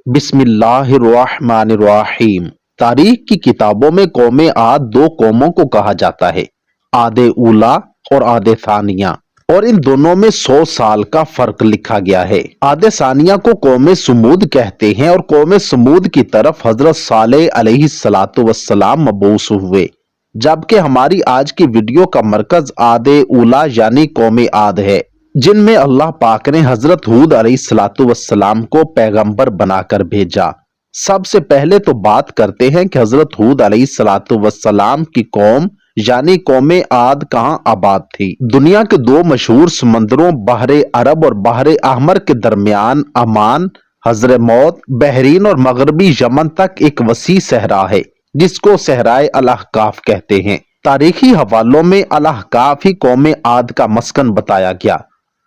بسم اللہ الرحمن الرحیم۔ تاریخ کی کتابوں میں قوم عاد دو قوموں کو کہا جاتا ہے، عاد اولا اور عاد ثانیہ، اور ان دونوں میں 100 سال کا فرق لکھا گیا ہے۔ عاد ثانیہ کو قوم سمود کہتے ہیں اور قوم سمود کی طرف حضرت صالح علیہ السلام مبعوث ہوئے، جبکہ ہماری آج کی ویڈیو کا مرکز عاد اولا یعنی قوم عاد ہے، جن میں اللہ پاک نے حضرت ہود علیہ السلام کو پیغمبر بنا کر بھیجا۔ سب سے پہلے تو بات کرتے ہیں کہ حضرت ہود علیہ السلام کی قوم یعنی قوم عاد کہاں آباد تھی۔ دنیا کے دو مشہور سمندروں بحر عرب اور بحر احمر کے درمیان عمان، حضرموت، بحرین اور مغربی یمن تک ایک وسیع صحرا ہے، جس کو صحرائے الاحقاف کہتے ہیں۔ تاریخی حوالوں میں الاحقاف ہی قوم عاد کا مسکن بتایا گیا۔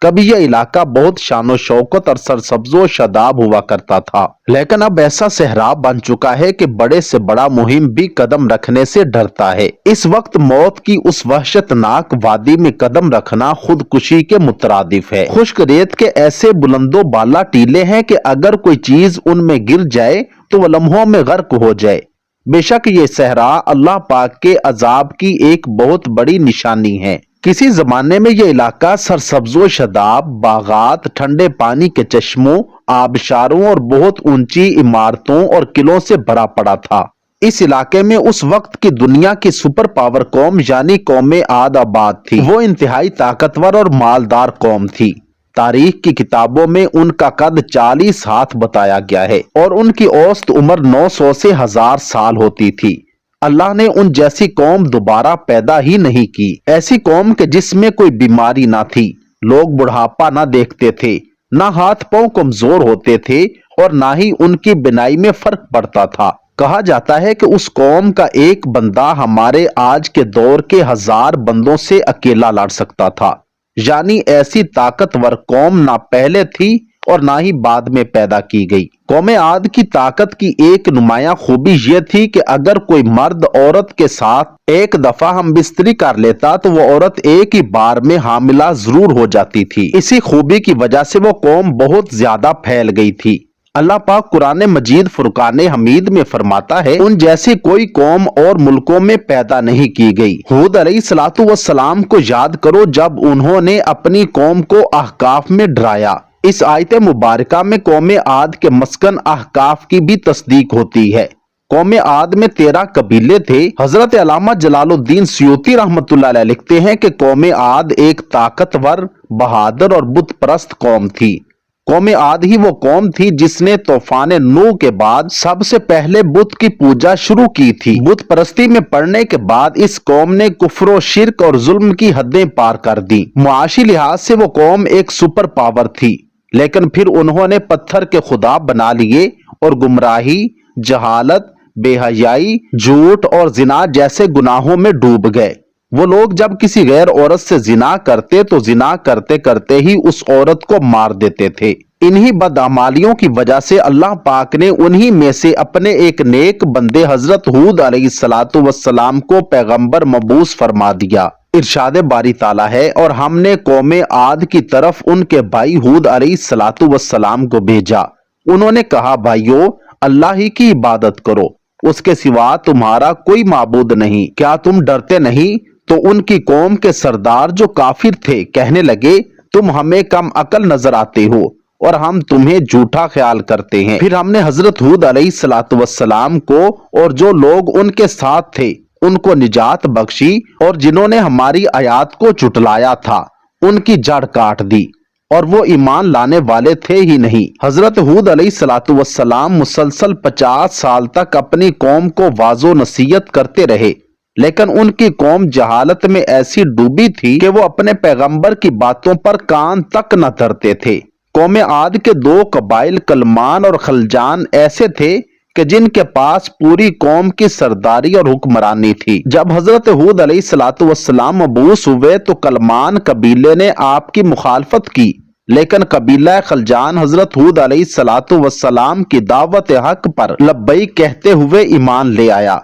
کبھی یہ علاقہ بہت شان و شوکت اور سرسبز و شاداب ہوا کرتا تھا، لیکن اب ایسا صحرا بن چکا ہے کہ بڑے سے بڑا مہم بھی قدم رکھنے سے ڈرتا ہے۔ اس وقت موت کی اس وحشتناک وادی میں قدم رکھنا خودکشی کے مترادف ہے۔ خشک ریت کے ایسے بلند و بالا ٹیلے ہیں کہ اگر کوئی چیز ان میں گر جائے تو وہ لمحوں میں غرق ہو جائے۔ بے شک یہ صحرا اللہ پاک کے عذاب کی ایک بہت بڑی نشانی ہے۔ کسی زمانے میں یہ علاقہ سرسبز و شاداب باغات، ٹھنڈے پانی کے چشموں، آبشاروں اور بہت اونچی عمارتوں اور قلعوں سے بھرا پڑا تھا۔ اس علاقے میں اس وقت کی دنیا کی سپر پاور قوم یعنی قوم عاد آباد تھی۔ وہ انتہائی طاقتور اور مالدار قوم تھی۔ تاریخ کی کتابوں میں ان کا قد 40 ہاتھ بتایا گیا ہے اور ان کی اوسط عمر 900 سے 1000 سال ہوتی تھی۔ اللہ نے ان جیسی قوم دوبارہ پیدا ہی نہیں کی، ایسی قوم کہ جس میں کوئی بیماری نہ تھی، لوگ بڑھاپا نہ دیکھتے تھے، نہ ہاتھ پاؤں کمزور ہوتے تھے اور نہ ہی ان کی بینائی میں فرق پڑتا تھا۔ کہا جاتا ہے کہ اس قوم کا ایک بندہ ہمارے آج کے دور کے 1000 بندوں سے اکیلا لڑ سکتا تھا، یعنی ایسی طاقتور قوم نہ پہلے تھی اور نہ ہی بعد میں پیدا کی گئی۔ قوم عاد کی طاقت کی ایک نمایاں خوبی یہ تھی کہ اگر کوئی مرد عورت کے ساتھ ایک دفعہ ہم بستری کر لیتا تو وہ عورت ایک ہی بار میں حاملہ ضرور ہو جاتی تھی۔ اسی خوبی کی وجہ سے وہ قوم بہت زیادہ پھیل گئی تھی۔ اللہ پاک قرآن مجید فرقان حمید میں فرماتا ہے، ان جیسی کوئی قوم اور ملکوں میں پیدا نہیں کی گئی۔ ہود علیہ السلام کو یاد کرو جب انہوں نے اپنی قوم کو احقاف میں ڈرایا۔ اس آیت مبارکہ میں قوم عاد کے مسکن احقاف کی بھی تصدیق ہوتی ہے۔ قوم عاد میں 13 قبیلے تھے۔ حضرت علامہ جلال الدین سیوطی رحمۃ اللہ علیہ لکھتے ہیں کہ قوم عاد ایک طاقتور، بہادر اور بت پرست قوم تھی۔ قوم عاد ہی وہ قوم تھی جس نے طوفان نوح کے بعد سب سے پہلے بت کی پوجا شروع کی تھی۔ بت پرستی میں پڑنے کے بعد اس قوم نے کفر و شرک اور ظلم کی حدیں پار کر دی۔ معاشی لحاظ سے وہ قوم ایک سپر پاور تھی، لیکن پھر انہوں نے پتھر کے خدا بنا لیے اور گمراہی، جہالت، بے حیائی، جھوٹ اور زنا جیسے گناہوں میں ڈوب گئے۔ وہ لوگ جب کسی غیر عورت سے زنا کرتے تو زنا کرتے کرتے ہی اس عورت کو مار دیتے تھے۔ انہی بدعمالیوں کی وجہ سے اللہ پاک نے انہی میں سے اپنے ایک نیک بندے حضرت ہود علیہ السلام کو پیغمبر مبعوث فرما دیا۔ ارشاد باری تعالیٰ ہے، اور ہم نے قوم عاد کی طرف ان کے بھائی ہود علیہ السلام کو بھیجا۔ انہوں نے کہا، بھائیو، اللہ ہی کی عبادت کرو، اس کے سوا تمہارا کوئی معبود نہیں، کیا تم ڈرتے نہیں؟ تو ان کی قوم کے سردار جو کافر تھے کہنے لگے، تم ہمیں کم عقل نظر آتے ہو اور ہم تمہیں جھوٹا خیال کرتے ہیں۔ پھر ہم نے حضرت ہود علیہ السلام کو اور جو لوگ ان کے ساتھ تھے ان کو نجات بخشی، اور جنہوں نے ہماری آیات کو جھٹلایا تھا ان کی جڑ کاٹ دی، اور وہ ایمان لانے والے تھے ہی نہیں۔ حضرت ہود علیہ السلام مسلسل 50 سال تک اپنی قوم کو واعظ و نصیحت کرتے رہے، لیکن ان کی قوم جہالت میں ایسی ڈوبی تھی کہ وہ اپنے پیغمبر کی باتوں پر کان تک نہ دھرتے تھے۔ قوم عاد کے 2 قبائل کلمان اور خلجان ایسے تھے کہ جن کے پاس پوری قوم کی سرداری اور حکمرانی تھی۔ جب حضرت ہود علیہ السلام مبعوث ہوئے تو کلمان قبیلے نے آپ کی مخالفت کی، لیکن قبیلہ خلجان حضرت ہود علیہ السلام کی دعوت حق پر لبیک کہتے ہوئے ایمان لے آیا،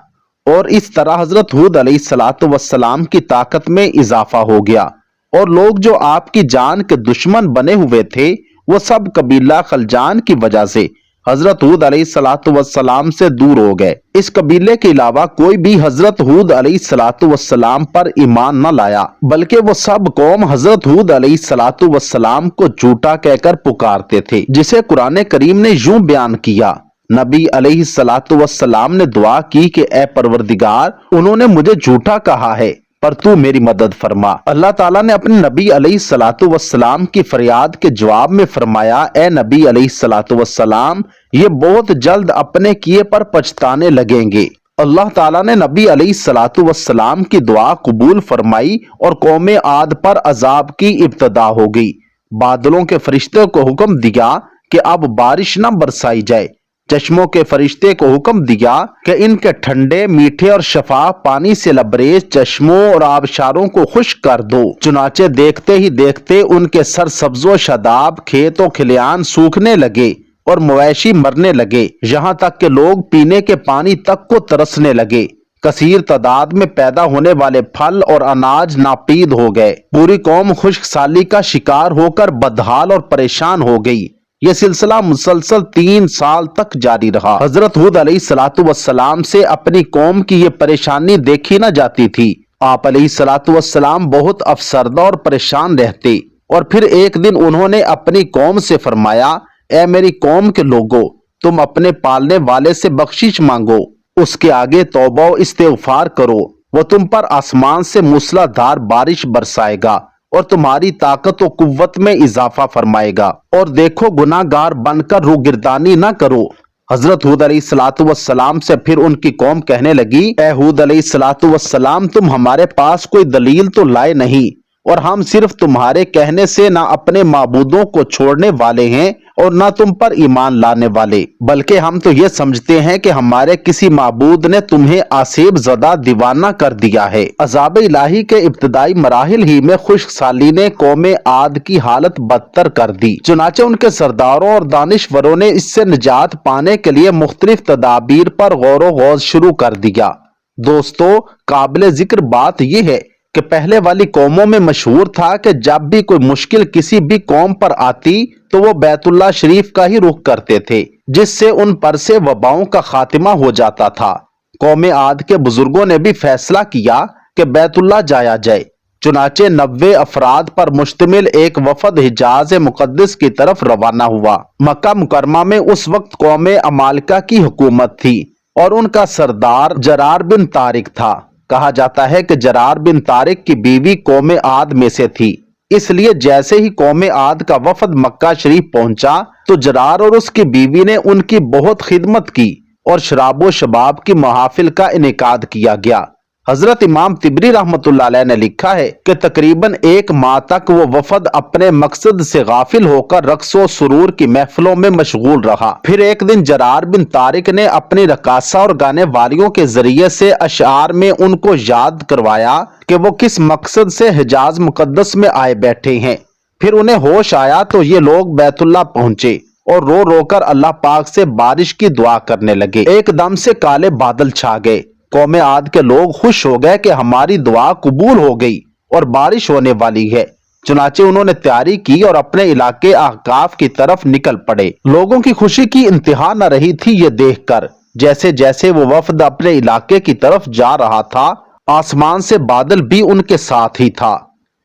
اور اس طرح حضرت ہود علیہ السلام کی طاقت میں اضافہ ہو گیا، اور لوگ جو آپ کی جان کے دشمن بنے ہوئے تھے وہ سب قبیلہ خلجان کی وجہ سے حضرت ہود علیہ الصلوۃ والسلام سے دور ہو گئے۔ اس قبیلے کے علاوہ کوئی بھی حضرت ہود علیہ الصلوۃ والسلام پر ایمان نہ لایا، بلکہ وہ سب قوم حضرت ہود علیہ الصلوۃ والسلام کو جھوٹا کہہ کر پکارتے تھے، جسے قرآن کریم نے یوں بیان کیا۔ نبی علیہ الصلوۃ والسلام نے دعا کی کہ اے پروردگار، انہوں نے مجھے جھوٹا کہا ہے، پر تو میری مدد فرما۔ اللہ تعالیٰ نے اپنے نبی علیہ الصلوۃ والسلام کی فریاد کے جواب میں فرمایا، اے نبی علیہ الصلوۃ والسلام، یہ بہت جلد اپنے کیے پر پچھتانے لگیں گے۔ اللہ تعالیٰ نے نبی علیہ الصلوۃ والسلام کی دعا قبول فرمائی اور قوم عاد پر عذاب کی ابتدا ہو گئی۔ بادلوں کے فرشتے کو حکم دیا کہ اب بارش نہ برسائی جائے۔ چشموں کے فرشتے کو حکم دیا کہ ان کے ٹھنڈے، میٹھے اور شفاف پانی سے لبریز چشموں اور آبشاروں کو خشک کر دو۔ چنانچہ دیکھتے ہی دیکھتے ان کے سرسبز و شاداب کھیت و کھلیان سوکھنے لگے اور مویشی مرنے لگے، یہاں تک کہ لوگ پینے کے پانی تک کو ترسنے لگے۔ کثیر تعداد میں پیدا ہونے والے پھل اور اناج ناپید ہو گئے۔ پوری قوم خشک سالی کا شکار ہو کر بدحال اور پریشان ہو گئی۔ یہ سلسلہ مسلسل 3 سال تک جاری رہا۔ حضرت ہود علیہ الصلوۃ والسلام سے اپنی قوم کی یہ پریشانی دیکھی نہ جاتی تھی۔ آپ علیہ الصلوۃ والسلام بہت افسردہ اور پریشان رہتے، اور پھر ایک دن انہوں نے اپنی قوم سے فرمایا، اے میری قوم کے لوگوں، تم اپنے پالنے والے سے بخشش مانگو، اس کے آگے توبہ و استغفار کرو، وہ تم پر آسمان سے موسلا دھار بارش برسائے گا اور تمہاری طاقت و قوت میں اضافہ فرمائے گا، اور دیکھو گناہ گار بن کر روگردانی نہ کرو۔ حضرت ہود علیہ الصلوۃ والسلام سے پھر ان کی قوم کہنے لگی، اے ہود علیہ الصلوۃ والسلام، تم ہمارے پاس کوئی دلیل تو لائے نہیں، اور ہم صرف تمہارے کہنے سے نہ اپنے معبودوں کو چھوڑنے والے ہیں اور نہ تم پر ایمان لانے والے، بلکہ ہم تو یہ سمجھتے ہیں کہ ہمارے کسی معبود نے تمہیں آسیب زدہ دیوانہ کر دیا ہے۔ عذاب الہی کے ابتدائی مراحل ہی میں خشک سالی نے قوم عاد کی حالت بدتر کر دی، چنانچہ ان کے سرداروں اور دانشوروں نے اس سے نجات پانے کے لیے مختلف تدابیر پر غور و غوض شروع کر دیا۔ دوستو، قابل ذکر بات یہ ہے کہ پہلے والی قوموں میں مشہور تھا کہ جب بھی کوئی مشکل کسی بھی قوم پر آتی تو وہ بیت اللہ شریف کا ہی رخ کرتے تھے، جس سے ان پر سے وباؤں کا خاتمہ ہو جاتا تھا۔ قوم عاد کے بزرگوں نے بھی فیصلہ کیا کہ بیت اللہ جایا جائے، چنانچہ 90 افراد پر مشتمل ایک وفد حجاز مقدس کی طرف روانہ ہوا۔ مکہ مکرمہ میں اس وقت قوم عمالقہ کی حکومت تھی اور ان کا سردار جرار بن طارق تھا۔ کہا جاتا ہے کہ جرار بن طارق کی بیوی قوم عاد میں سے تھی، اس لیے جیسے ہی قوم عاد کا وفد مکہ شریف پہنچا تو جرار اور اس کی بیوی نے ان کی بہت خدمت کی اور شراب و شباب کی محافل کا انعقاد کیا گیا۔ حضرت امام طبری رحمۃ اللہ علیہ نے لکھا ہے کہ تقریباً 1 ماہ تک وہ وفد اپنے مقصد سے غافل ہو کر رقص و سرور کی محفلوں میں مشغول رہا۔ پھر ایک دن جرار بن طارق نے اپنی رقاصہ اور گانے والیوں کے ذریعے سے اشعار میں ان کو یاد کروایا کہ وہ کس مقصد سے حجاز مقدس میں آئے بیٹھے ہیں۔ پھر انہیں ہوش آیا تو یہ لوگ بیت اللہ پہنچے اور رو رو کر اللہ پاک سے بارش کی دعا کرنے لگے۔ ایک دم سے کالے بادل چھا گئے۔ قوم عاد کے لوگ خوش ہو گئے کہ ہماری دعا قبول ہو گئی اور بارش ہونے والی ہے، چنانچہ انہوں نے تیاری کی اور اپنے علاقے احقاف کی طرف نکل پڑے۔ لوگوں کی خوشی کی انتہا نہ رہی تھی یہ دیکھ کر۔ جیسے جیسے وہ وفد اپنے علاقے کی طرف جا رہا تھا، آسمان سے بادل بھی ان کے ساتھ ہی تھا۔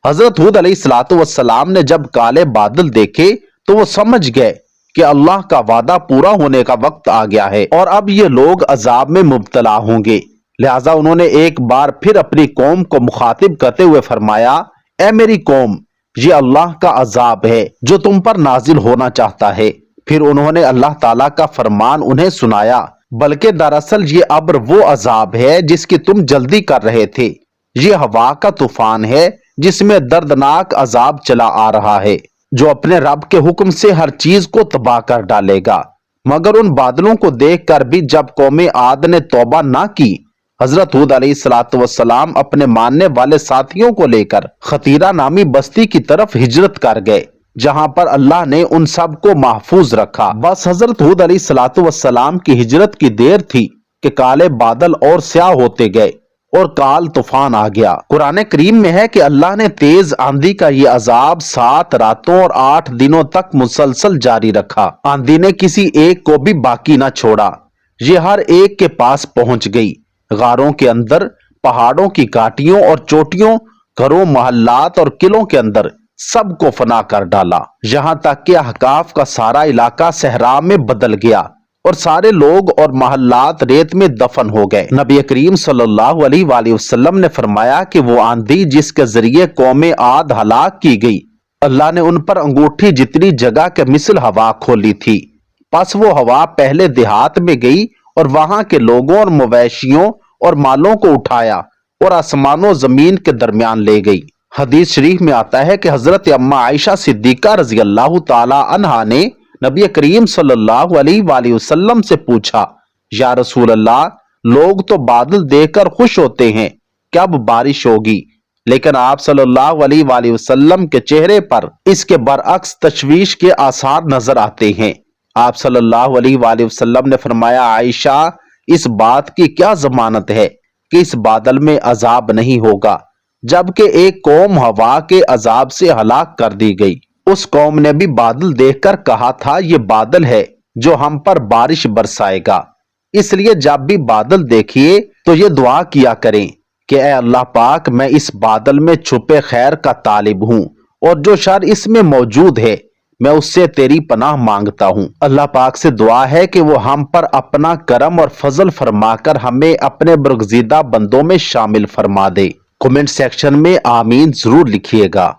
حضرت ہود علیہ الصلوۃ والسلام نے جب کالے بادل دیکھے تو وہ سمجھ گئے کہ اللہ کا وعدہ پورا ہونے کا وقت آ گیا ہے اور اب یہ لوگ عذاب میں مبتلا ہوں گے۔ لہٰذا انہوں نے ایک بار پھر اپنی قوم کو مخاطب کرتے ہوئے فرمایا، اے میری قوم، یہ اللہ کا عذاب ہے جو تم پر نازل ہونا چاہتا ہے۔ پھر انہوں نے اللہ تعالیٰ کا فرمان انہیں سنایا، بلکہ دراصل یہ ابر وہ عذاب ہے جس کی تم جلدی کر رہے تھے، یہ ہوا کا طوفان ہے جس میں دردناک عذاب چلا آ رہا ہے، جو اپنے رب کے حکم سے ہر چیز کو تباہ کر ڈالے گا۔ مگر ان بادلوں کو دیکھ کر بھی جب قوم عاد نے توبہ نہ کی، حضرت ہود علیہ الصلوۃ والسلام اپنے ماننے والے ساتھیوں کو لے کر خطیرہ نامی بستی کی طرف ہجرت کر گئے، جہاں پر اللہ نے ان سب کو محفوظ رکھا۔ بس حضرت ہود علیہ الصلوۃ والسلام کی ہجرت کی دیر تھی کہ کالے بادل اور سیاہ ہوتے گئے اور کال طوفان آ گیا۔ قرآن کریم میں ہے کہ اللہ نے تیز آندھی کا یہ عذاب 7 راتوں اور 8 دنوں تک مسلسل جاری رکھا۔ آندھی نے کسی ایک کو بھی باقی نہ چھوڑا، یہ ہر ایک کے پاس پہنچ گئی۔ غاروں کے اندر، پہاڑوں کی گھاٹیوں اور چوٹیوں، گھروں، محلات اور قلعوں کے اندر سب کو فنا کر ڈالا، یہاں تک کہ احقاف کا سارا علاقہ صحرا میں بدل گیا اور سارے لوگ اور محلات ریت میں دفن ہو گئے۔ نبی کریم صلی اللہ علیہ وآلہ وسلم نے فرمایا کہ وہ آندھی جس کے ذریعے قوم عاد ہلاک کی گئی، اللہ نے ان پر انگوٹھی جتنی جگہ کے مثل ہوا کھولی تھی، پس وہ ہوا پہلے دیہات میں گئی اور وہاں کے لوگوں اور مویشیوں اور مالوں کو اٹھایا اور آسمان و زمین کے درمیان لے گئی۔ حدیث شریف میں آتا ہے کہ حضرت اماں عائشہ صدیقہ رضی اللہ تعالی عنہا نے نبی کریم صلی اللہ علیہ وآلہ وسلم سے پوچھا، یا رسول اللہ، لوگ تو بادل دیکھ کر خوش ہوتے ہیں، کب بارش ہوگی؟ لیکن آپ صلی اللہ علیہ وآلہ وسلم کے چہرے پر اس کے برعکس تشویش کے آثار نظر آتے ہیں۔ آپ صلی اللہ علیہ وآلہ وسلم نے فرمایا، عائشہ، اس بات کی کیا ضمانت ہے کہ اس بادل میں عذاب نہیں ہوگا؟ جبکہ ایک قوم ہوا کے عذاب سے ہلاک کر دی گئی، اس قوم نے بھی بادل دیکھ کر کہا تھا یہ بادل ہے جو ہم پر بارش برسائے گا۔ اس لیے جب بھی بادل دیکھیے تو یہ دعا کیا کریں کہ اے اللہ پاک، میں اس بادل میں چھپے خیر کا طالب ہوں اور جو شر اس میں موجود ہے میں اس سے تیری پناہ مانگتا ہوں۔ اللہ پاک سے دعا ہے کہ وہ ہم پر اپنا کرم اور فضل فرما کر ہمیں اپنے برگزیدہ بندوں میں شامل فرما دے۔ کمنٹ سیکشن میں آمین ضرور لکھیے گا۔